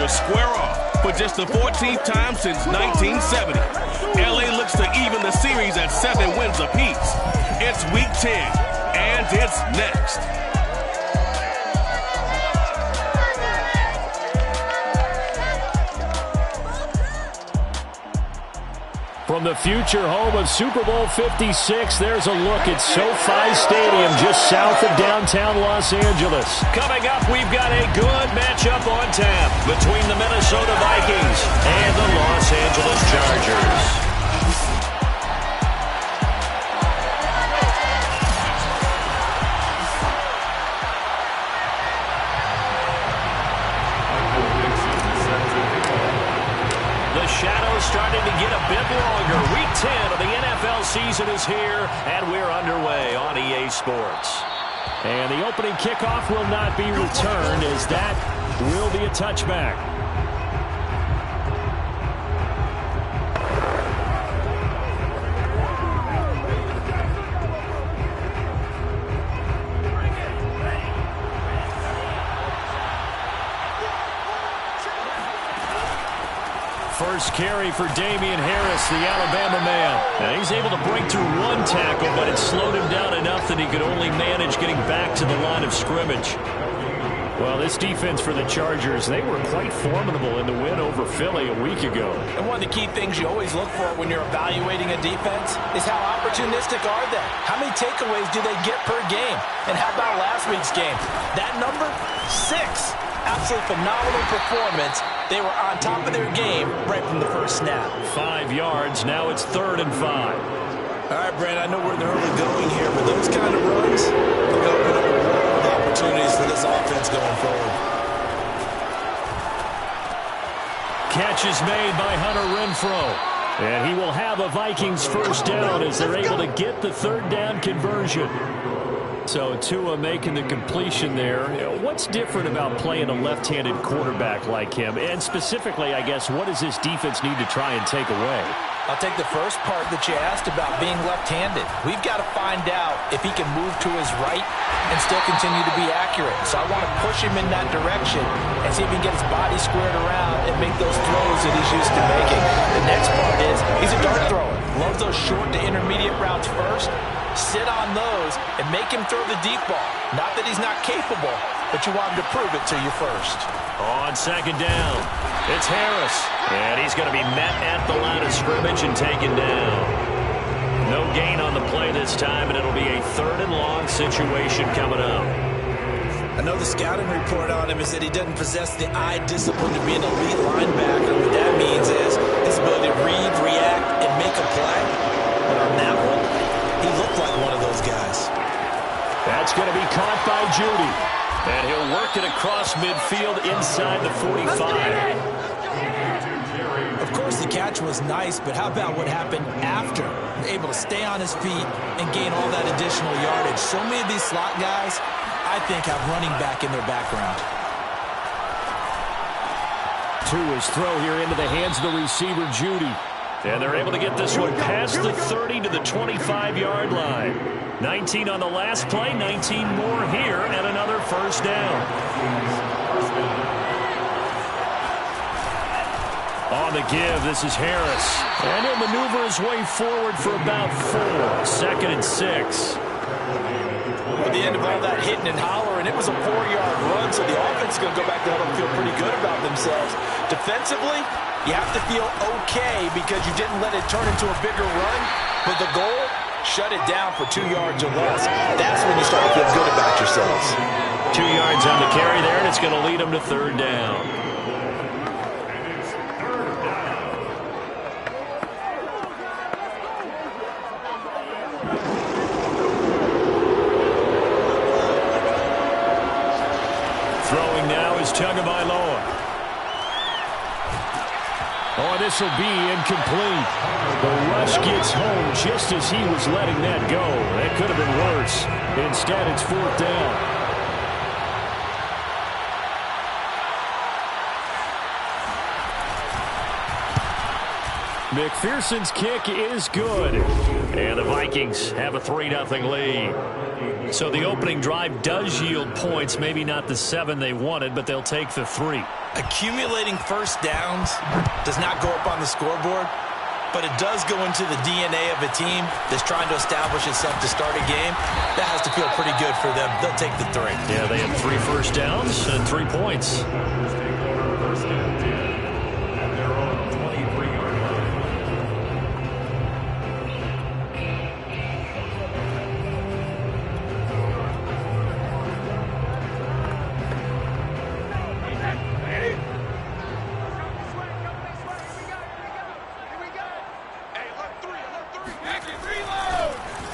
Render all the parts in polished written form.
to square off for just the 14th time since 1970. LA looks to even the series at 7 wins apiece. It's Week 10, and it's next. From the future home of Super Bowl 56, there's a look at SoFi Stadium just south of downtown Los Angeles. Coming up, we've got a good matchup on tap between the Minnesota Vikings and the Los Angeles Chargers. Starting to get a bit longer. Week 10 of the NFL season is here, and we're underway on EA Sports. And the opening kickoff will not be returned, as that will be a touchback. First carry for Damian Harris, the Alabama man. Now he's able to break through one tackle, but it slowed him down enough that he could only manage getting back to the line of scrimmage. Well, this defense for the Chargers, they were quite formidable in the win over Philly a week ago. And one of the key things you always look for when you're evaluating a defense is how opportunistic are they? How many takeaways do they get per game? And how about last week's game? That number? 6. Absolutely phenomenal performance. They were on top of their game right from the first snap. 5 yards. Now it's 3rd and 5. All right, Brent, I know we're in the early going here, but those kind of runs are going to open up a world of opportunities for this offense going forward. Catch is made by Hunter Renfrow. And he will have a Vikings first down as they're able to get the 3rd down conversion. So Tua making the completion there. What's different about playing a left-handed quarterback like him? And specifically, I guess, what does this defense need to try and take away? I'll take the first part that you asked about being left-handed. We've got to find out if he can move to his right and still continue to be accurate. So I want to push him in that direction and see if he can get his body squared around and make those throws that he's used to making. The next part is he's a dart thrower. Loves those short to intermediate routes first. Sit on those and make him throw the deep ball. Not that he's not capable, but you want him to prove it to you first. On 2nd down, it's Harris. And he's going to be met at the line of scrimmage and taken down. No gain on the play this time, and it'll be a 3rd and long situation coming up. I know the scouting report on him is that he doesn't possess the eye discipline to be an elite linebacker. What that means is his ability to read, react, and make a play. But on that one, he looked like one of those guys. That's going to be caught by Judy. And he'll work it across midfield inside the 45. Of course, the catch was nice, but how about what happened after? Able to stay on his feet and gain all that additional yardage. So many of these slot guys, I think, have running back in their background. Tua's throw here into the hands of the receiver, Judy. And they're able to get this one past the 30 to the 25-yard line. 19 on the last play, 19 more here, and another first down. On the give, this is Harris. And he'll maneuver his way forward for about 4. 2nd and 6. At the end of all that hitting and hollering, it was a 4-yard run, so the offense is going to go back there and feel pretty good about themselves. Defensively, you have to feel okay because you didn't let it turn into a bigger run, but the goal, shut it down for 2 yards or less. That's when you start to feel good about yourselves. 2 yards on the carry there, and it's going to lead them to 3rd down. Throwing now is Tagovailoa. Oh, this will be incomplete. The rush gets home just as he was letting that go. That could have been worse. Instead, it's 4th down. McPherson's kick is good. And the Vikings have a 3-0 lead. So the opening drive does yield points. Maybe not the 7 they wanted, but they'll take the 3. Accumulating first downs does not go up on the scoreboard, but it does go into the DNA of a team that's trying to establish itself to start a game. That has to feel pretty good for them. They'll take the 3. Yeah, they had 3 first downs and 3 points.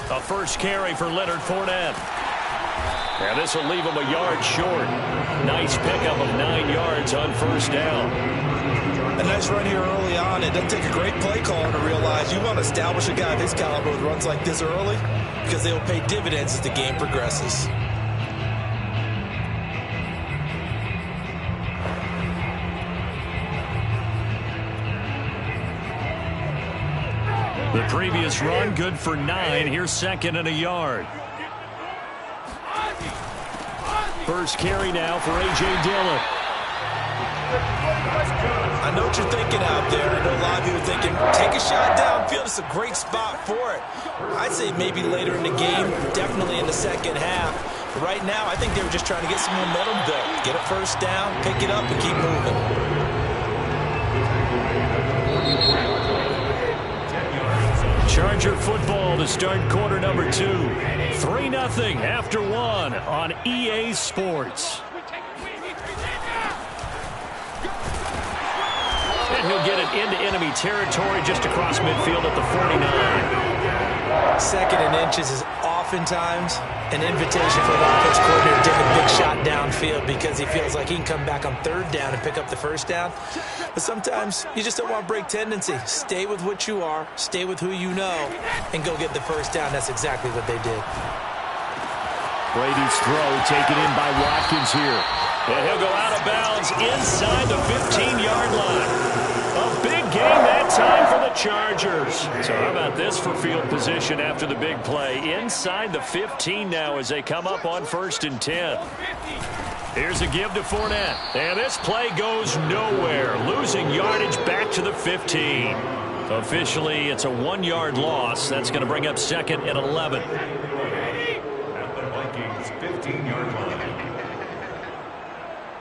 A first carry for Leonard Fournette. And this will leave him a yard short. Nice pickup of 9 yards on first down. A nice run here early on. It doesn't take a great play caller to realize you want to establish a guy of his caliber with runs like this early because they will pay dividends as the game progresses. The previous run, good for 9. Here's 2nd and a yard. First carry now for A.J. Dillon. I know what you're thinking out there. I know a lot of you are thinking, take a shot downfield. It's a great spot for it. I'd say maybe later in the game, definitely in the second half. But right now, I think they were just trying to get some momentum built. Get a first down, pick it up, and keep moving. Charger football to start quarter number 2. 3-0 after 1 on EA Sports. And he'll get it into enemy territory just across midfield at the 49. 2nd and inches is oftentimes an invitation for the offense coordinator to take a big shot downfield because he feels like he can come back on 3rd down and pick up the first down. But sometimes you just don't want to break tendency. Stay with what you are, stay with who you know, and go get the first down. That's exactly what they did. Brady's throw taken in by Watkins here. And he'll go out of bounds inside the 15-yard line. A big game that time for the Chargers. So how about this for field position after the big play? Inside the 15 now as they come up on 1st and 10. Here's a give to Fournette. And this play goes nowhere. Losing yardage back to the 15. Officially, it's a 1-yard loss. That's going to bring up 2nd and 11. At the Vikings 15-yard line.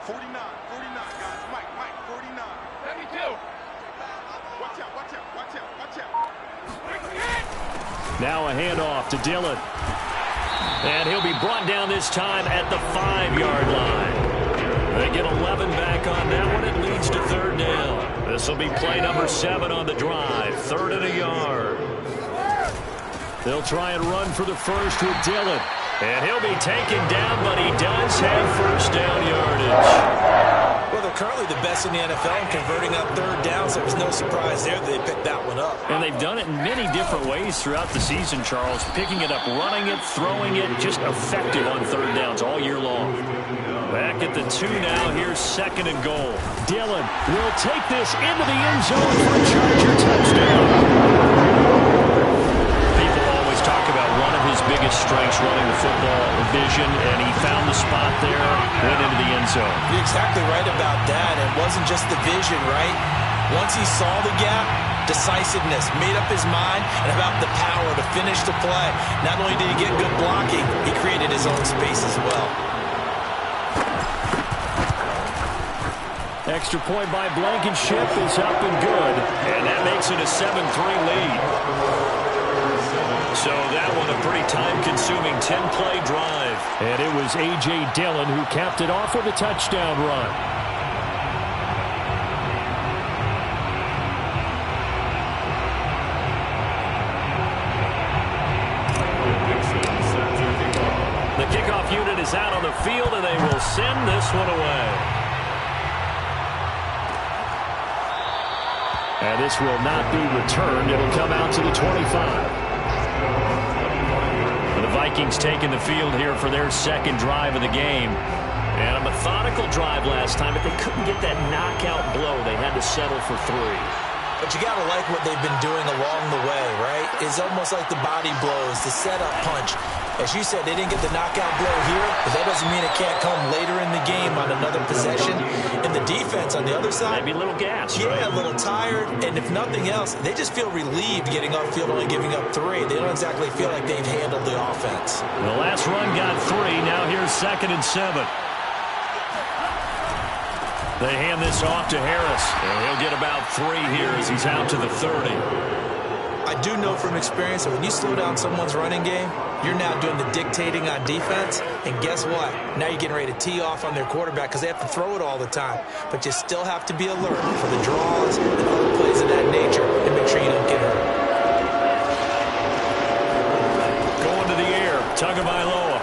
49, guys. Mike, 49. 72. Watch out. Now a handoff to Dillon. And he'll be brought down this time at the 5-yard line. They get 11 back on that one. It leads to 3rd down. This will be play number 7 on the drive. 3rd and a yard. They'll try and run for the first with Dillon. And he'll be taken down, but he does have first down yardage. Well, they're currently the best in the NFL in converting on 3rd down, so it was no surprise there that they picked that one up. And they've done it in many different ways throughout the season, Charles. Picking it up, running it, throwing it, just effective on 3rd downs all year long. Back at the 2 now. Here's 2nd and goal. Dillon will take this into the end zone for a Charger touchdown. Talk about one of his biggest strengths running the football, vision, and he found the spot there, went into the end zone. You're exactly right about that. It wasn't just the vision, right? Once he saw the gap, decisiveness, made up his mind, and about the power to finish the play. Not only did he get good blocking, he created his own space as well. Extra point by Blankenship is up and good, and that makes it a 7-3 lead. So that one a pretty time-consuming 10-play drive. And it was A.J. Dillon who capped it off with a touchdown run. The kickoff unit is out on the field, and they will send this one away. And this will not be returned. It'll come out to the 25. The Vikings taking the field here for their 2nd drive of the game. And a methodical drive last time, but they couldn't get that knockout blow. They had to settle for 3. But you got to like what they've been doing along the way, right? It's almost like the body blows, the setup punch. As you said, they didn't get the knockout blow here, but that doesn't mean it can't come later in the game on another possession. And the defense on the other side, maybe a little gas, yeah, right? a little tired. And if nothing else, they just feel relieved getting off field, only giving up 3. They don't exactly feel like they've handled the offense. The last run got 3. Now here's 2nd and 7. They hand this off to Harris, and he'll get about 3 here as he's out to the 30. I do know from experience that when you slow down someone's running game, you're now doing the dictating on defense, and guess what? Now you're getting ready to tee off on their quarterback because they have to throw it all the time. But you still have to be alert for the draws and other plays of that nature and make sure you don't get hurt. Going to the air, Tagovailoa.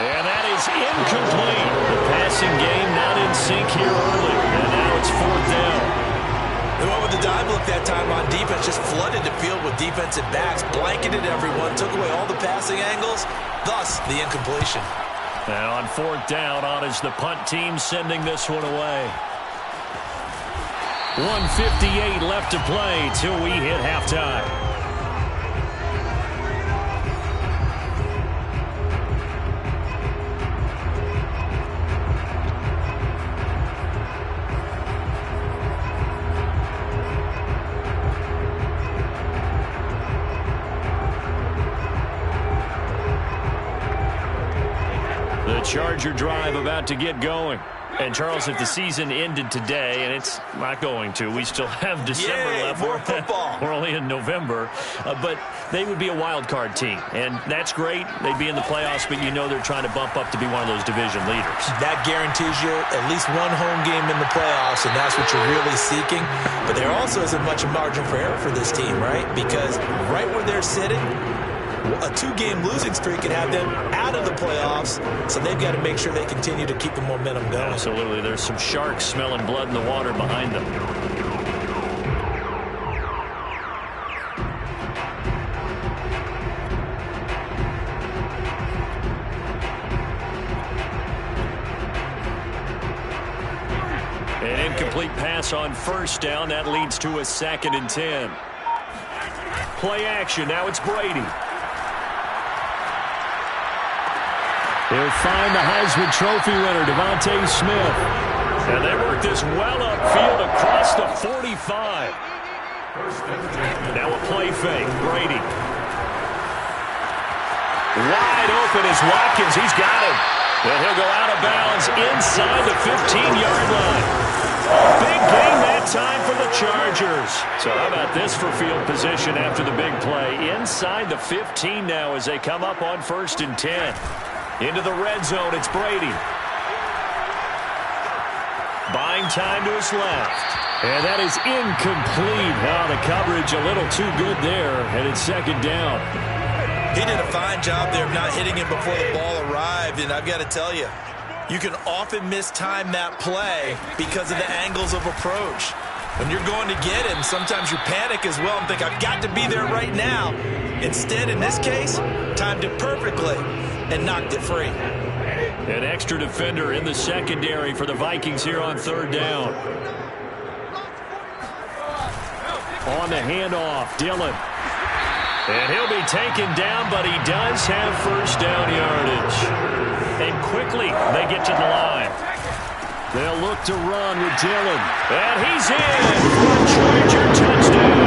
And that is incomplete. The passing game not in sync here early, and now it's 4th down. They went with the dive look that time on defense, just flooded the field with defensive backs, blanketed everyone, took away all the passing angles, thus the incompletion. And on 4th down, on is the punt team sending this one away. 1:58 left to play till we hit halftime. Charger drive about to get going. And, Charles, if the season ended today, and it's not going to, we still have December left. More football. We're only in November. But they would be a wild card team. And that's great. They'd be in the playoffs, but you know they're trying to bump up to be one of those division leaders. That guarantees you at least one home game in the playoffs, and that's what you're really seeking. But there also isn't much margin for error for this team, right? Because right where they're sitting, a 2-game losing streak could have them out of the playoffs, so they've got to make sure they continue to keep the momentum going. Absolutely. There's some sharks smelling blood in the water behind them. An incomplete pass on 1st down. That leads to a 2nd and 10. Play action. Now it's Brady. He'll find the Heisman Trophy winner, Devontae Smith. And they work this well upfield across the 45. Now a play fake. Brady. Wide open is Watkins. He's got him. And he'll go out of bounds inside the 15-yard line. A big gain that time for the Chargers. So how about this for field position after the big play? Inside the 15 now as they come up on 1st and 10. Into the red zone, it's Brady. Buying time to his left. And that is incomplete. Now the coverage a little too good there, and it's 2nd down. He did a fine job there of not hitting him before the ball arrived, and I've got to tell you, you can often mistime that play because of the angles of approach. When you're going to get him, sometimes you panic as well and think, I've got to be there right now. Instead, in this case, timed it perfectly and knocked it free. An extra defender in the secondary for the Vikings here on 3rd down. On the handoff, Dillon. And he'll be taken down, but he does have 1st down yardage. And quickly, they get to the line. They'll look to run with Dillon. And he's in for a Charger touchdown.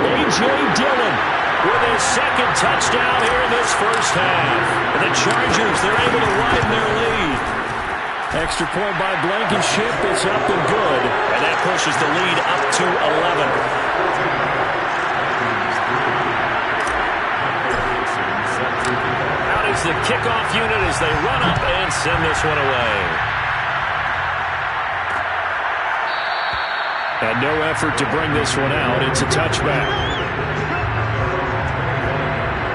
A.J. Dillon with his 2nd touchdown here in this 1st half. And the Chargers, they're able to widen their lead. Extra point by Blankenship. It's up and good. And that pushes the lead up to 11. The kickoff unit as they run up and send this one away. And no effort to bring this one out. It's a touchback.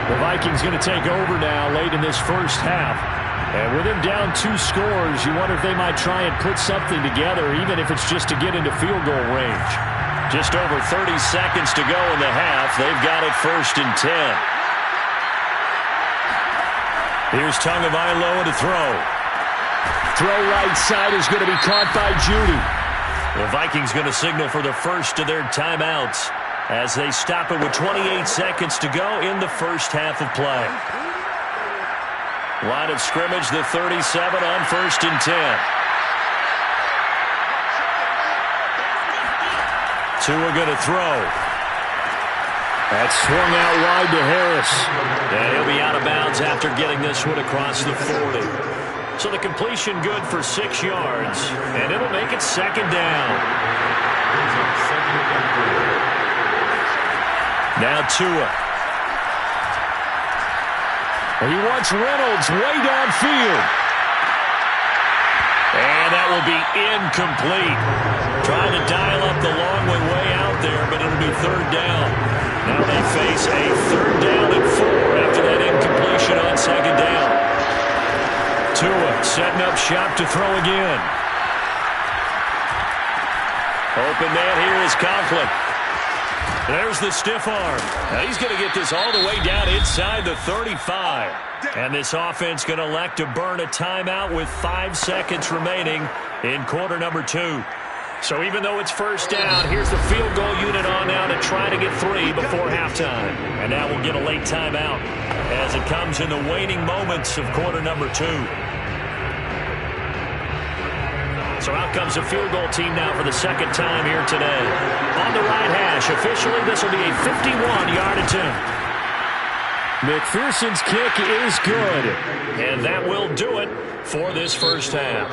The Vikings going to take over now late in this 1st half. And with him down 2 scores, you wonder if they might try and put something together, even if it's just to get into field goal range. Just over 30 seconds to go in the half. They've got it 1st and 10. Here's Tagovailoa to throw. Throw right side is going to be caught by Judy. The Vikings going to signal for the first of their timeouts as they stop it with 28 seconds to go in the first half of play. Line of scrimmage, the 37 on 1st and 10. Tua going to throw. That's swung out wide to Harris. And he'll be out of bounds after getting this one across the 40. So the completion good for 6 yards, and it'll make it 2nd down. Now Tua. He wants Reynolds way downfield. And that will be incomplete. Trying to dial up the long way out there, but it'll be 3rd down. Now they face a 3rd down and 4 after that incompletion on 2nd down. Tua setting up shop to throw again. Open man here is Conklin. There's the stiff arm. Now he's going to get this all the way down inside the 35. And this offense going to elect to burn a timeout with 5 seconds remaining in quarter number 2. So even though it's 1st down, here's the field goal unit on now to try to get 3 before halftime. And now we'll get a late timeout as it comes in the waning moments of quarter number 2. So out comes the field goal team now for the 2nd time here today. On the right hash, officially this will be a 51-yard attempt. McPherson's kick is good. And that will do it for this first half.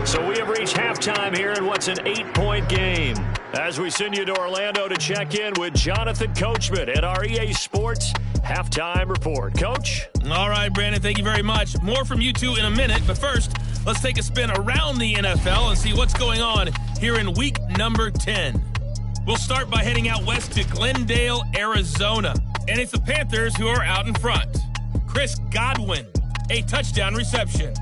So we have reached halftime here in what's an 8-point game. As we send you to Orlando to check in with Jonathan Coachman at our EA Sports Halftime Report. Coach? All right, Brandon, thank you very much. More from you two in a minute, but first, let's take a spin around the NFL and see what's going on here in week number 10. We'll start by heading out west to Glendale, Arizona. And it's the Panthers who are out in front. Chris Godwin, a touchdown reception.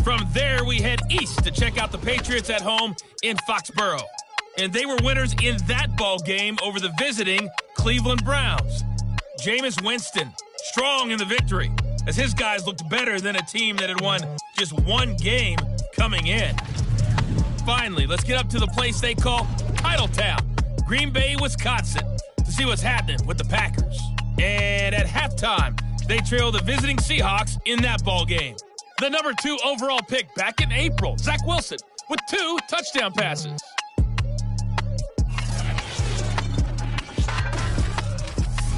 From there, we head east to check out the Patriots at home in Foxborough. And they were winners in that ball game over the visiting Cleveland Browns. Jameis Winston, strong in the victory, as his guys looked better than a team that had won just 1 game coming in. Finally, let's get up to the place they call Titletown, Green Bay, Wisconsin, to see what's happening with the Packers. And at halftime, they trail the visiting Seahawks in that ball game. The number 2 overall pick back in April, Zach Wilson, with 2 touchdown passes.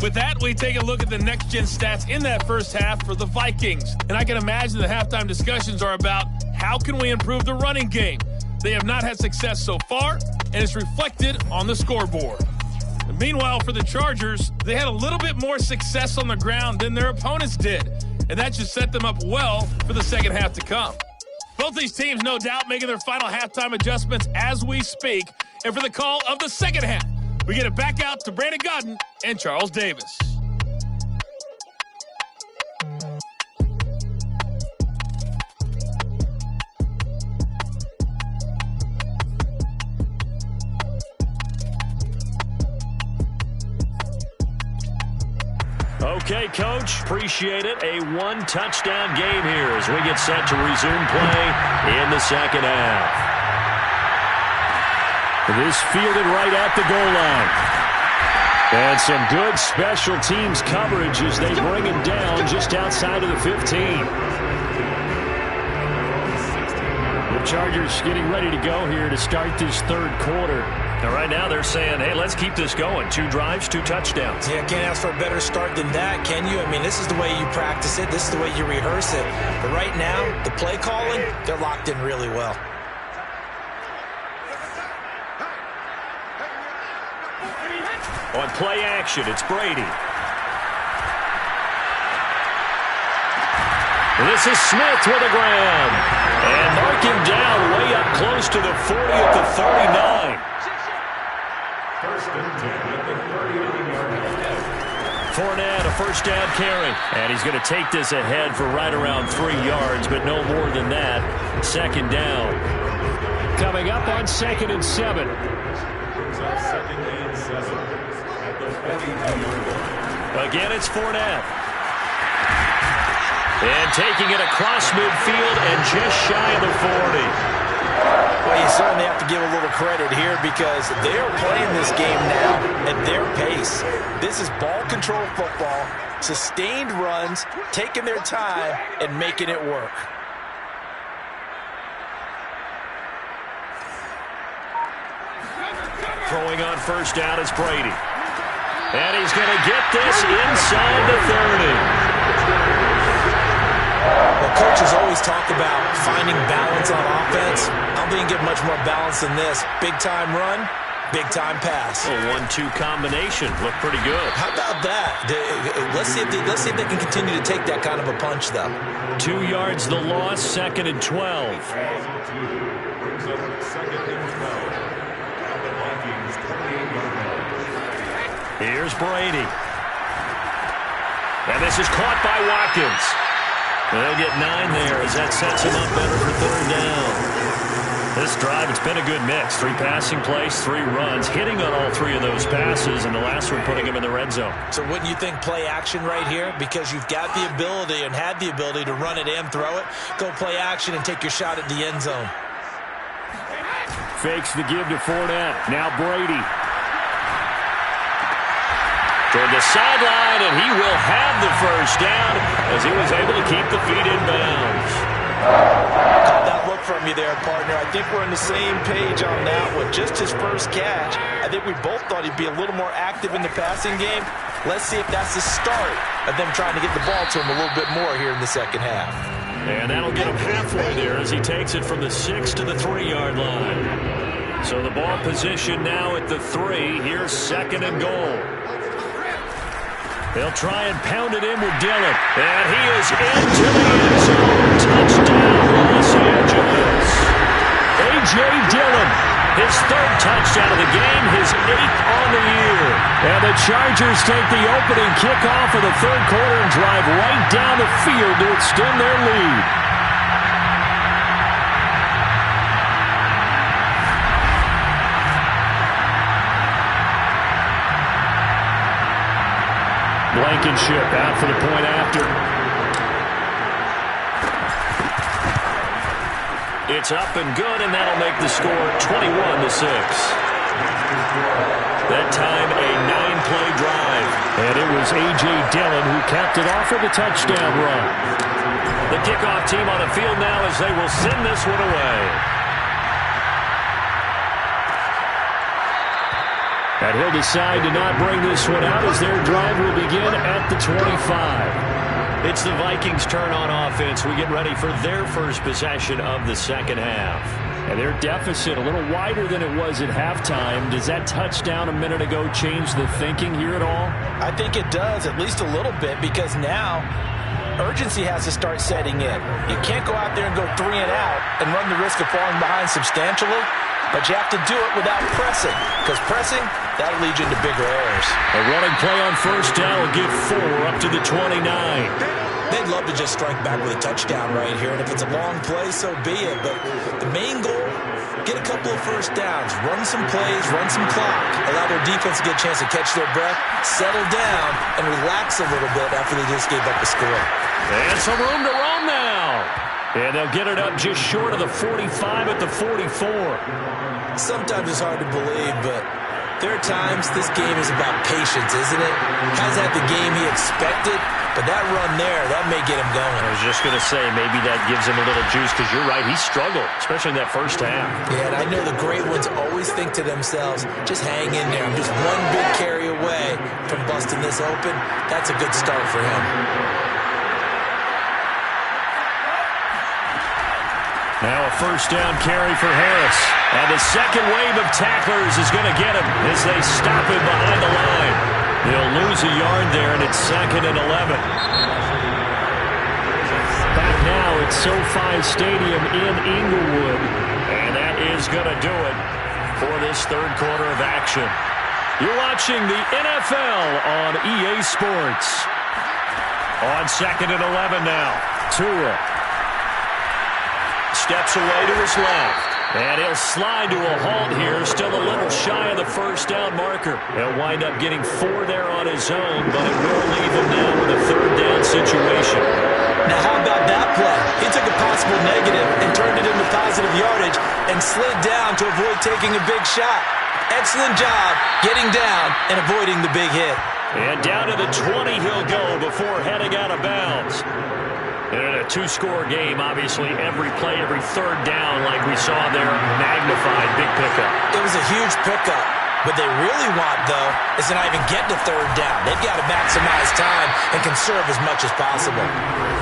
With that, we take a look at the next-gen stats in that first half for the Vikings. And I can imagine the halftime discussions are about how can we improve the running game. They have not had success so far, and it's reflected on the scoreboard. And meanwhile, for the Chargers, they had a little bit more success on the ground than their opponents did. And that should set them up well for the second half to come. Both these teams, no doubt, making their final halftime adjustments as we speak. And for the call of the second half, we get it back out to Brandon Gaudin and Charles Davis. Okay, Coach, appreciate it. A 1-touchdown game here as we get set to resume play in the second half. This fielded right at the goal line. And some good special teams coverage as they bring him down just outside of the 15. The Chargers getting ready to go here to start this third quarter. And right now they're saying, hey, let's keep this going. 2 drives, 2 touchdowns. Yeah, can't ask for a better start than that, can you? I mean, this is the way you practice it. This is the way you rehearse it. But right now, the play calling, they're locked in really well. On play action, it's Brady. This is Smith with a grab. And mark him down way up close to the 40 at the 39. First and 10 at the 39-yard line. Fournette, a first down carry. And he's going to take this ahead for right around 3 yards, but no more than that. Second down. Coming up on 2nd and 7. Second and 7 at the 52-yard line. Again, it's Fournette. And taking it across midfield and just shy of the 40. Well, you certainly have to give a little credit here because they are playing this game now at their pace. This is ball control football, sustained runs, taking their time, and making it work. Throwing on first down is Brady. And he's going to get this inside the 30. Well, coaches always talk about finding balance on offense. I don't think you get much more balance than this. Big-time run, big-time pass. A 1-2 combination. Looked pretty good. How about that? Let's see if they can continue to take that kind of a punch, though. 2 yards the loss, 2nd and 12. Brings up 2nd and 12. At the Vikings 28-yard line. Here's Brady. And this is caught by Watkins. They'll get 9 there as that sets him up better for 3rd down. This drive, it's been a good mix. 3 passing plays, 3 runs, hitting on all 3 of those passes, and the last one putting him in the red zone. So wouldn't you think play action right here? Because you've got the ability and had the ability to run it and throw it. Go play action and take your shot at the end zone. Fakes the give to Fournette. Now Brady. Toward the sideline, and he will have the first down as he was able to keep the feet in bounds. Caught that look from you there, partner. I think we're on the same page on that one. Just his first catch. I think we both thought he'd be a little more active in the passing game. Let's see if that's the start of them trying to get the ball to him a little bit more here in the second half. And that'll get him halfway there as he takes it from the 6 to the 3-yard line. So the ball position now at the 3. Here's 2nd and goal. They'll try and pound it in with Dillon. And he is into the end zone. Touchdown, Los Angeles. A.J. Dillon, his 3rd touchdown of the game, his 8th on the year. And the Chargers take the opening kickoff of the 3rd quarter and drive right down the field to extend their lead. Blankenship out for the point after. It's up and good, and that'll make the score 21-6. That time a 9-play drive, and it was A.J. Dillon who capped it off with a touchdown run. The kickoff team on the field now as they will send this one away. And he'll decide to not bring this one out as their drive will begin at the 25. It's the Vikings' turn on offense. We get ready for their first possession of the second half. And their deficit a little wider than it was at halftime. Does that touchdown a minute ago change the thinking here at all? I think it does, at least a little bit, because now urgency has to start setting in. You can't go out there and go 3 and out and run the risk of falling behind substantially. But you have to do it without pressing, because pressing, that'll lead you into bigger errors. A running play on first down will get 4 up to the 29. They'd love to just strike back with a touchdown right here, and if it's a long play, so be it. But the main goal, get a couple of first downs, run some plays, run some clock, allow their defense to get a chance to catch their breath, settle down, and relax a little bit after they just gave up the score. And some room to roam now. And they'll get it up just short of the 45 at the 44. Sometimes it's hard to believe, but there are times this game is about patience, isn't it? Hasn't had the game he expected, but that run there, that may get him going. I was just going to say, maybe that gives him a little juice, because you're right, he struggled, especially in that first half. Yeah, and I know the great ones always think to themselves, just hang in there. I'm just one big carry away from busting this open. That's a good start for him. Now a first down carry for Harris. And the second wave of tacklers is going to get him as they stop him behind the line. They'll lose a yard there, and it's 2nd and 11. Back now at SoFi Stadium in Inglewood. And that is going to do it for this 3rd quarter of action. You're watching the NFL on EA Sports. On 2nd and 11 now. Tua steps away to his left. And he'll slide to a halt here, still a little shy of the first down marker. He'll wind up getting 4 there on his own, but it will leave him now with a 3rd down situation. Now how about that play? He took a possible negative and turned it into positive yardage slid down to avoid taking a big shot. Excellent job getting down and avoiding the big hit. And down to the 20 he'll go before heading out of bounds. And in a two-score game, obviously every play, every third down, like we saw there, magnified, big pickup. It was a huge pickup. What they really want, though, is to not even get to third down. They've got to maximize time and conserve as much as possible.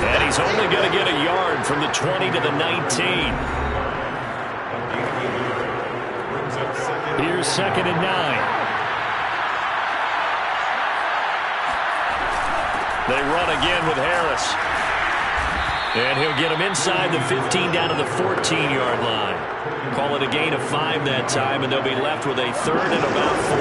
And he's only going to get a yard from the 20 to the 19. Here's 2nd and 9. They run again with Harris. And he'll get him inside the 15 down to the 14-yard line. Call it a gain of 5 that time, and they'll be left with a 3rd and about 4.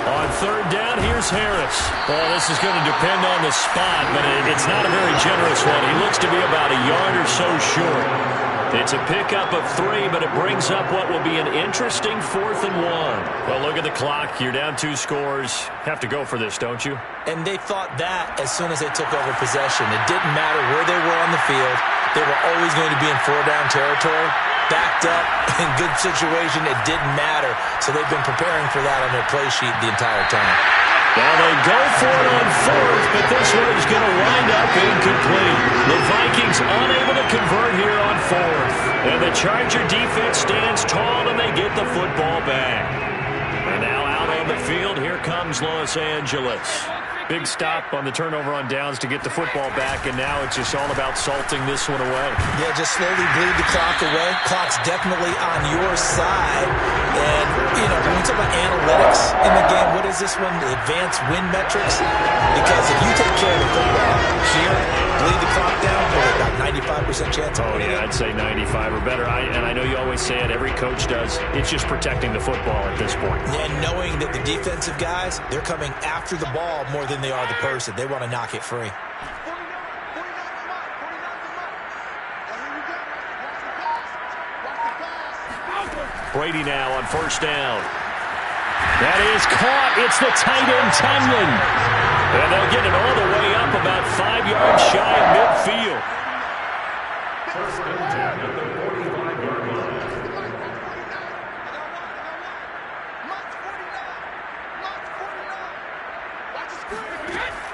On 3rd down, here's Harris. Well, this is going to depend on the spot, but it's not a very generous one. He looks to be about a yard or so short. It's a pickup of 3, but it brings up what will be an interesting 4th and 1. Well, look at the clock. You're down 2 scores. Have to go for this, don't you? And they thought that as soon as they took over possession. It didn't matter where they were on the field. They were always going to be in 4-down territory. Backed up, in good situation, it didn't matter. So they've been preparing for that on their play sheet the entire time. Now they go for it on 4th, but this one is going to wind up incomplete. The Vikings unable to convert here on 4th. And the Charger defense stands tall and they get the football back. And now out on the field, here comes Los Angeles. Big stop on the turnover on downs to get the football back, and now it's just all about salting this one away. Yeah, just slowly bleed the clock away. Clock's definitely on your side. And, you know, when we talk about analytics in the game, what is this one? The advanced win metrics? Because if you take care of the football here, bleed the clock down, you're about 95% chance. Oh, yeah, I'd say 95 or better. And I know you always say it, every coach does. It's just protecting the football at this point. And knowing that the defensive guys, they're coming after the ball more than they are the person. They want to knock it free. Brady now on 1st down. That is caught. It's the tight end, Tunyon. And they'll get it all the way up about 5 yards shy of midfield. 1st and 10 at the 45-yard line.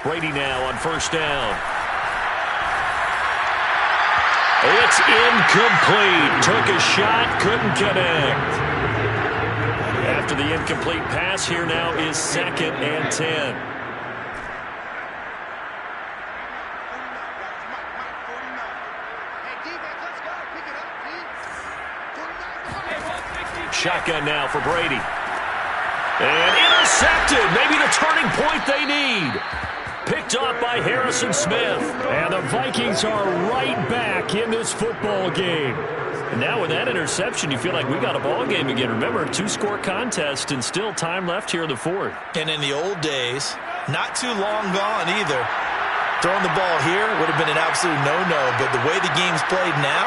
Brady now on 1st down. It's incomplete. Took a shot, couldn't connect. After the incomplete pass, here now is 2nd and 10. Shotgun now for Brady. And intercepted. Maybe the turning point they need. Picked off by Harrison Smith. And the Vikings are right back in this football game. And now with that interception, you feel like we got a ball game again. Remember, a 2-score contest and still time left here in the 4th. And in the old days, not too long gone either. Throwing the ball here would have been an absolute no-no. But the way the game's played now,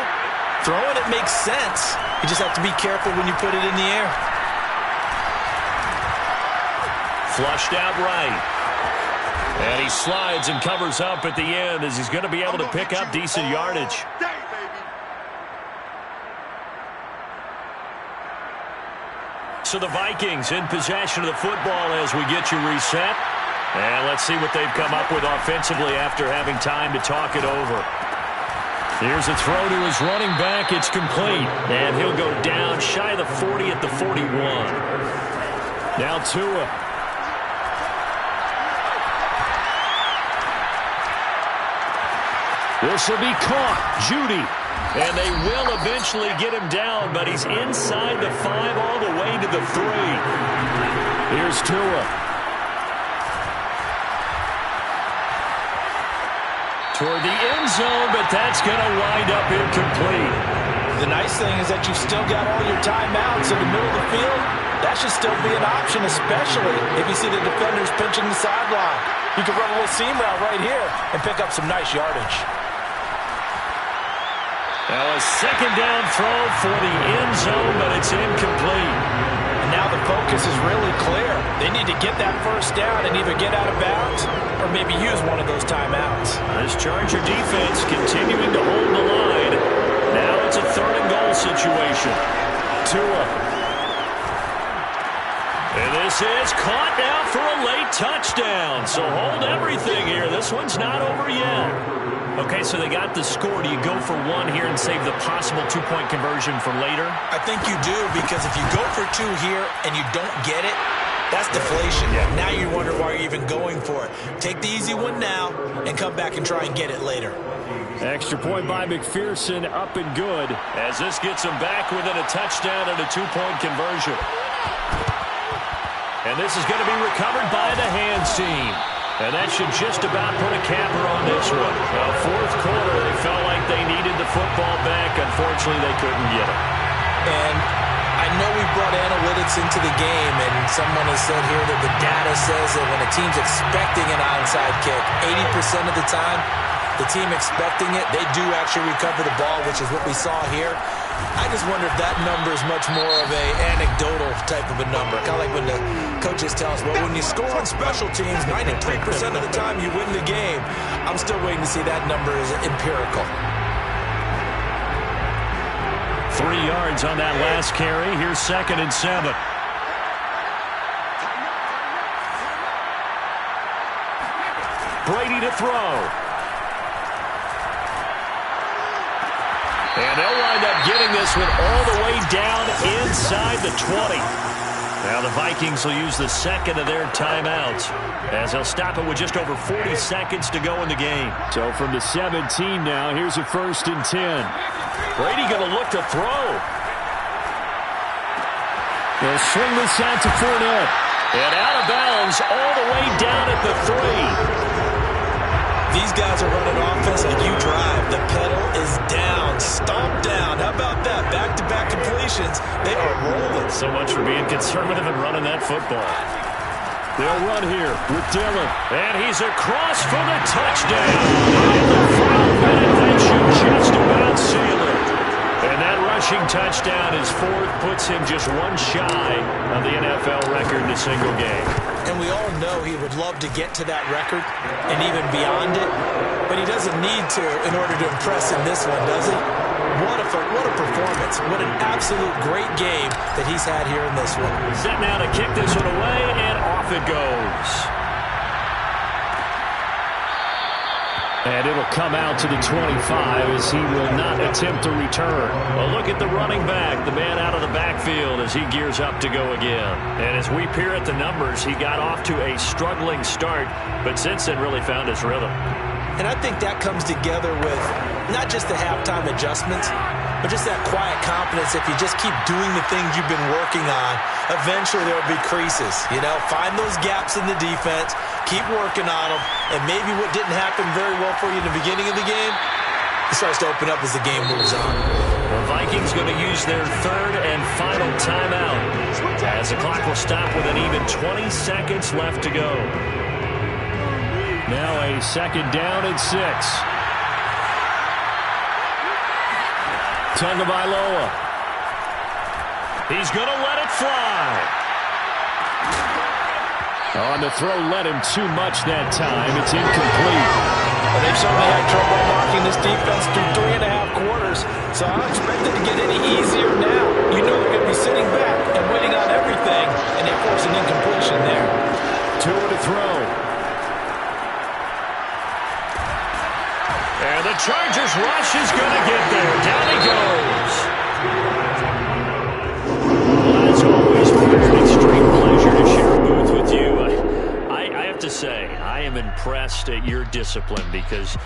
throwing it makes sense. You just have to be careful when you put it in the air. Flushed out right. And he slides and covers up at the end as he's going to be able to pick up decent yardage. So the Vikings in possession of the football as we get you reset. And let's see what they've come up with offensively after having time to talk it over. Here's a throw to his running back. It's complete. And he'll go down shy of the 40 at the 41. Now Tua. This will be caught. Judy. And they will eventually get him down, but he's inside the 5 all the way to the 3. Here's Tua. Toward the end zone, but that's going to wind up incomplete. The nice thing is that you've still got all your timeouts in the middle of the field. That should still be an option, especially if you see the defenders pinching the sideline. You can run a little seam route right here and pick up some nice yardage. Now a 2nd down throw for the end zone, but it's incomplete. And now the focus is really clear. They need to get that first down and either get out of bounds or maybe use one of those timeouts. This Charger defense continuing to hold the line. Now it's a 3rd and goal situation. Tua. And this is caught now for a late touchdown. So hold everything here. This one's not over yet. Okay, so they got the score. Do you go for one here and save the possible 2-point conversion for later? I think you do, because if you go for 2 here and you don't get it, that's deflation. Yeah. Now you wonder why you're even going for it. Take the easy one now and come back and try and get it later. Extra point by McPherson, up and good, as this gets them back within a touchdown and a 2-point conversion. And this is going to be recovered by the hands team. And that should just about put a capper on this one. Well, 4th quarter, they felt like they needed the football back. Unfortunately, they couldn't get it. And I know we brought analytics into the game, and someone has said here that the data says that when a team's expecting an onside kick, 80% of the time, the team expecting it, they do actually recover the ball, which is what we saw here. I just wonder if that number is much more of a anecdotal type of a number. Kind of like when the coaches tell us, well, when you score on special teams, 93% of the time you win the game. I'm still waiting to see that number is empirical. 3 yards on that last carry. Here's 2nd and 7. Brady to throw. And they'll wind up getting this one all the way down inside the 20. Now the Vikings will use the 2nd of their timeouts, as they'll stop it with just over 40 seconds to go in the game. So from the 17 now, here's a 1st and 10. Brady going to look to throw. They'll swing this out to Fournette. And out of bounds all the way down at the 3. These guys are running offense like you drive. The pedal is down, stomp down. How about that? Back-to-back completions. They are rolling. So much for being conservative and running that football. They'll run here with Dillon. And he's across for the touchdown. In the final minute, that should just about seal it. And that rushing touchdown is 4th, puts him just 1 shy of the NFL record in a single game. And we all know he would love to get to that record and even beyond it, but he doesn't need to in order to impress in this one, does he? What a performance. What an absolute great game that he's had here in this one. Set now to kick this one away, and off it goes. And it'll come out to the 25 as he will not attempt to return. Well, look at the running back, the man out of the backfield as he gears up to go again. And as we peer at the numbers, he got off to a struggling start, but since then really found his rhythm. And I think that comes together with not just the halftime adjustments, but just that quiet confidence. If you just keep doing the things you've been working on, eventually there will be creases. You know, find those gaps in the defense, keep working on them, and maybe what didn't happen very well for you in the beginning of the game, it starts to open up as the game moves on. The Vikings going to use their 3rd and final timeout as the clock will stop with an even 20 seconds left to go. Now a 2nd down and 6. Tagovailoa. He's going to let it fly. On the throw, led him too much that time. It's incomplete. Well, they've certainly had trouble blocking this defense through 3.5 quarters, so I don't expect it to get any easier now. You know they're going to be sitting back and waiting on everything, and they force an incompletion there. Tua to throw. And the Chargers rush is going to get there. Down he goes. Well, as always, an extreme pleasure to share a booth with you. I have to say, I am impressed at your discipline because